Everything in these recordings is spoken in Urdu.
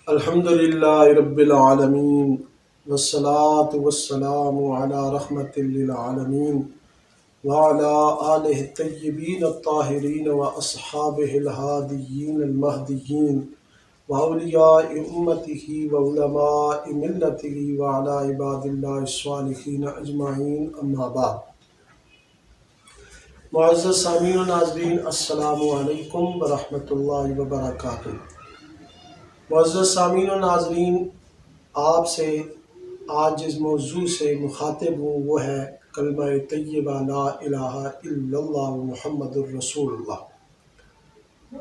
الحمد للہ رب العالمین والصلاة والسلام علی رحمت للعالمین وعلی آلہ الطیبین الطاہرین واصحابہ الہادیین المہدیین واولیاء امتہ وعلماء ملتہ وعلی عباد اللہ الصالحین اجمعین اما بعد۔ معزز سامعین و ناظرین، السلام علیکم ورحمۃ اللہ وبرکاتہ۔ معزز سامعین و ناظرین، آپ سے آج جس موضوع سے مخاطب ہوں وہ ہے کلمہ طیبہ لا الہ الا اللہ محمد الرسول اللہ۔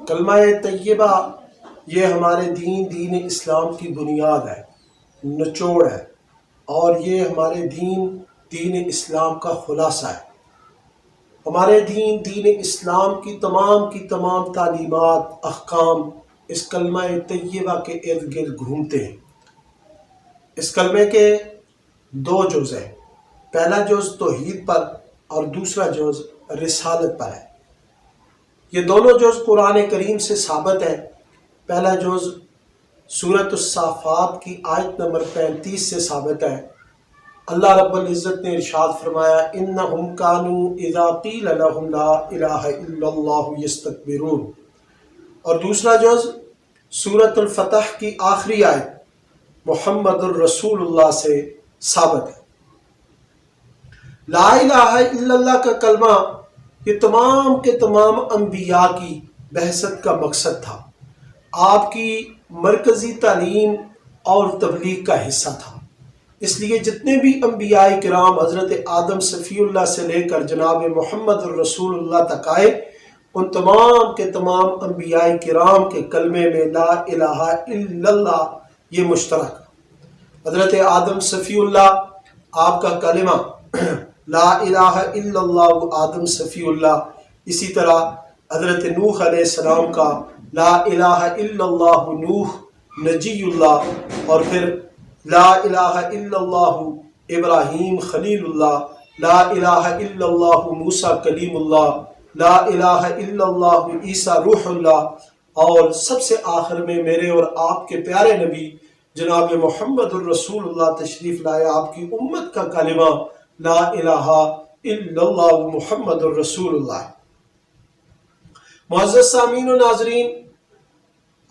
کلمہ طیبہ یہ ہمارے دین اسلام کی بنیاد ہے، نچوڑ ہے، اور یہ ہمارے دین اسلام کا خلاصہ ہے۔ ہمارے دین اسلام کی تمام تعلیمات، احکام اس کلمہ طیبہ کے ارد گرد گھومتے ہیں۔ اس کلمے کے دو جز ہیں، پہلا جز توحید پر اور دوسرا جز رسالت پر ہے۔ یہ دونوں جز قرآن کریم سے ثابت ہیں۔ پہلا جز سورۃ الصافات کی آیت نمبر 35 سے ثابت ہے۔ اللہ رب العزت نے ارشاد فرمایا، انہم کانوا اذا قیل لہم لا الہ الا اللہ یستکبرون۔ اور دوسرا جز سورۃ الفتح کی آخری آیت محمد الرسول اللہ سے ثابت ہے۔ لا الہ الا اللہ کا کلمہ یہ تمام کے تمام انبیاء کی بعثت کا مقصد تھا، آپ کی مرکزی تعلیم اور تبلیغ کا حصہ تھا۔ اس لیے جتنے بھی انبیاء کرام حضرت آدم صفی اللہ سے لے کر جناب محمد الرسول اللہ تک آئے، ان تمام کے تمام انبیاء کرام کے کلمے میں لا الہ الا اللہ یہ مشترک۔ حضرت آدم صفی اللہ، آپ کا کلمہ لا الہ الا اللہ آدم صفی اللہ۔ اسی طرح حضرت نوح علیہ السلام کا لا الہ الا اللہ نوح نجی اللہ، اور پھر لا الہ الا اللہ ابراہیم خلیل اللہ، لا الہ الا اللہ موسیٰ کلیم اللہ، لا الہ الا اللہ عیسیٰ روح اللہ، اور سب سے آخر میں میرے اور آپ کے پیارے نبی جناب محمد الرسول اللہ تشریف لائے۔ آپ کی امت کا کلمہ لا الہ الا اللہ محمد الرسول اللہ۔ معزز سامعین و ناظرین،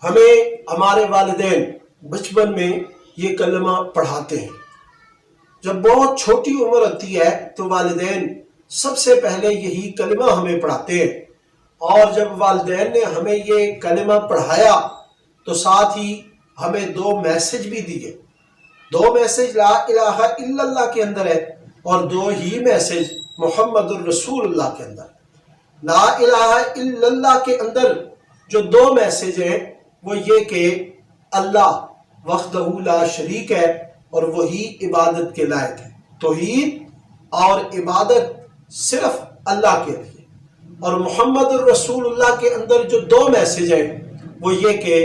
ہمیں ہمارے والدین بچپن میں یہ کلمہ پڑھاتے ہیں۔ جب بہت چھوٹی عمر ہوتی ہے تو والدین سب سے پہلے یہی کلمہ ہمیں پڑھاتے ہیں، اور جب والدین نے ہمیں یہ کلمہ پڑھایا تو ساتھ ہی ہمیں دو میسج بھی دیے۔ دو میسج لا الہ الا اللہ کے اندر ہے، اور دو ہی میسج محمد الرسول اللہ کے اندر۔ لا الہ الا اللہ کے اندر جو دو میسج ہیں وہ یہ کہ اللہ وحدہ لا شریک ہے اور وہی عبادت کے لائق ہے، توحید اور عبادت صرف اللہ کے لیے۔ اور محمد الرسول اللہ کے اندر جو دو میسج ہیں وہ یہ کہ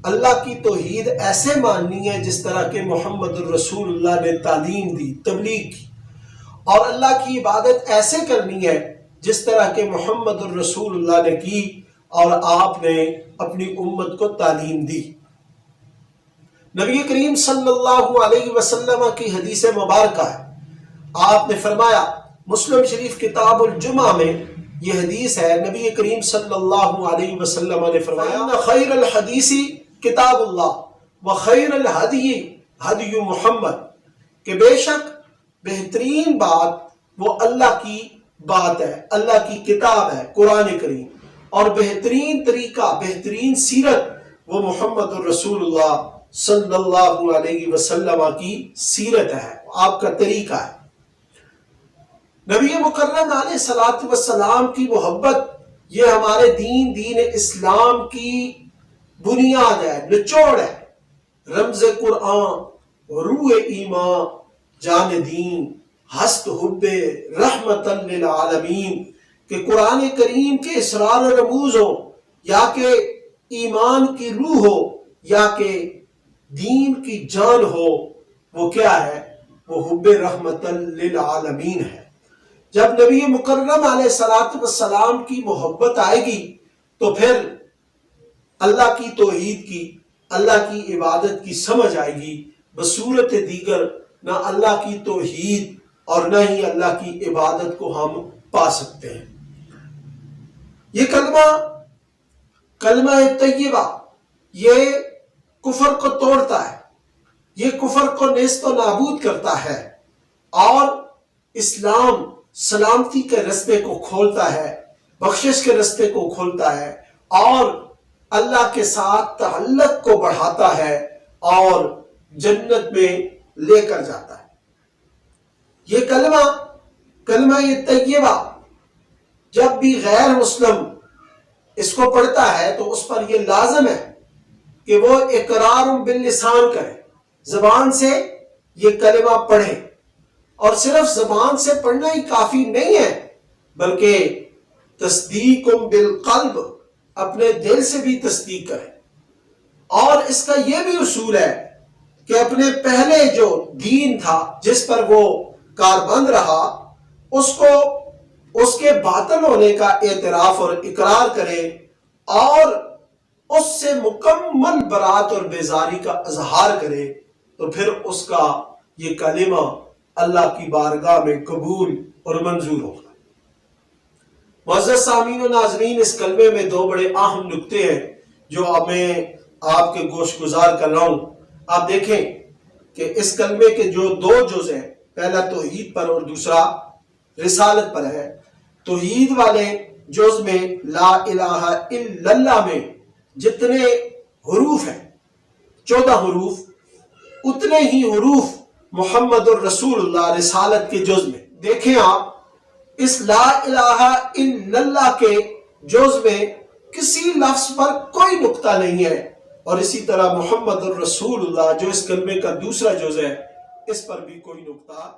اللہ کی توحید ایسے ماننی ہے جس طرح کہ محمد الرسول اللہ نے تعلیم دی، تبلیغ کی، اور اللہ کی عبادت ایسے کرنی ہے جس طرح کہ محمد الرسول اللہ نے کی اور آپ نے اپنی امت کو تعلیم دی۔ نبی کریم صلی اللہ علیہ وسلم کی حدیث مبارکہ ہے، آپ نے فرمایا، مسلم شریف کتاب الجمعہ میں یہ حدیث ہے، نبی کریم صلی اللہ علیہ وسلم نے فرمایا، ان خیر الحدیث کتاب اللہ وخیر الہدی ہدی محمد، کہ بے شک بہترین بات وہ اللہ کی بات ہے، اللہ کی کتاب ہے قرآن کریم، اور بہترین طریقہ، بہترین سیرت وہ محمد الرسول اللہ صلی اللہ علیہ وسلم کی سیرت ہے، آپ کا طریقہ ہے۔ نبی مکرم علیہ الصلوۃ والسلام کی محبت یہ ہمارے دین اسلام کی بنیاد ہے، نچوڑ ہے، رمز قرآن، روح ایمان، جان دین، ہست حب رحمت للعالمین، کہ قرآن کریم کے اسرار و رموز ہو، یا کہ ایمان کی روح ہو، یا کہ دین کی جان ہو، وہ کیا ہے؟ وہ حب رحمت للعالمین ہے۔ جب نبی مکرم علیہ السلام کی محبت آئے گی تو پھر اللہ کی توحید کی، اللہ کی عبادت کی سمجھ آئے گی، بصورت دیگر نہ اللہ کی توحید اور نہ ہی اللہ کی عبادت کو ہم پا سکتے ہیں۔ یہ کلمہ طیبہ یہ کفر کو توڑتا ہے، یہ کفر کو نیست و نابود کرتا ہے اور اسلام سلامتی کے رستے کو کھولتا ہے، بخشش کے رستے کو کھولتا ہے اور اللہ کے ساتھ تعلق کو بڑھاتا ہے اور جنت میں لے کر جاتا ہے۔ یہ کلمہ یہ طیبہ جب بھی غیر مسلم اس کو پڑھتا ہے تو اس پر یہ لازم ہے کہ وہ اقرار باللسان کرے، زبان سے یہ کلمہ پڑھے، اور صرف زبان سے پڑھنا ہی کافی نہیں ہے بلکہ تصدیق بالقلب، اپنے دل سے بھی تصدیق کرے۔ اور اس کا یہ بھی اصول ہے کہ اپنے پہلے جو دین تھا جس پر وہ کاربند رہا اس کے باطل ہونے کا اعتراف اور اقرار کرے اور اس سے مکمل برات اور بیزاری کا اظہار کرے، تو پھر اس کا یہ کلمہ اللہ کی بارگاہ میں قبول اور منظور ہوگا۔ معزز سامعین و ناظرین، اس کلمے میں دو بڑے اہم نکتے ہیں جو اب میں آپ کے گوش گزار کر رہا ہوں۔ آپ دیکھیں کہ اس کلمے کے جو دو جز ہیں، پہلا توحید پر اور دوسرا رسالت پر ہے۔ توحید والے جز میں لا الہ الا اللہ میں جتنے حروف ہیں 14 حروف، اتنے ہی حروف محمد الرسول اللہ رسالت کے جز میں۔ دیکھیں آپ اس لا الہ الا اللہ کے جز میں کسی لفظ پر کوئی نقطہ نہیں ہے، اور اسی طرح محمد الرسول اللہ جو اس کلمے کا دوسرا جز ہے اس پر بھی کوئی نقطہ